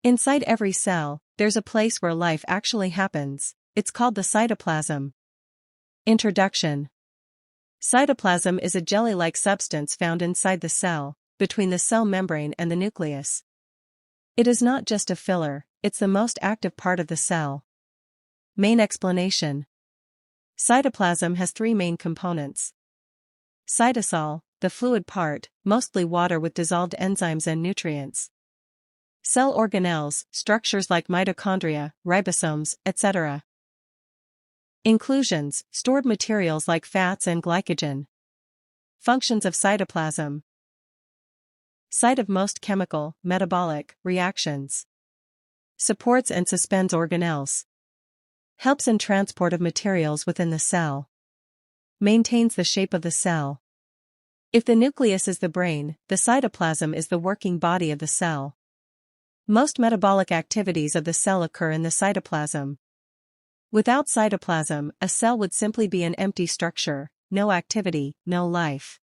Inside every cell, there's a place where life actually happens. It's called the cytoplasm. Introduction. Cytoplasm is a jelly-like substance found inside the cell, between the cell membrane and the nucleus. It is not just a filler, it's the most active part of the cell. Main explanation. Cytoplasm has three main components. Cytosol, the fluid part, mostly water with dissolved enzymes and nutrients. Cell organelles, structures like mitochondria, ribosomes, etc. Inclusions, stored materials like fats and glycogen. Functions of cytoplasm. Site of most chemical, metabolic, reactions. Supports and suspends organelles. Helps in transport of materials within the cell. Maintains the shape of the cell. If the nucleus is the brain, the cytoplasm is the working body of the cell. Most metabolic activities of the cell occur in the cytoplasm. Without cytoplasm, a cell would simply be an empty structure, no activity, no life.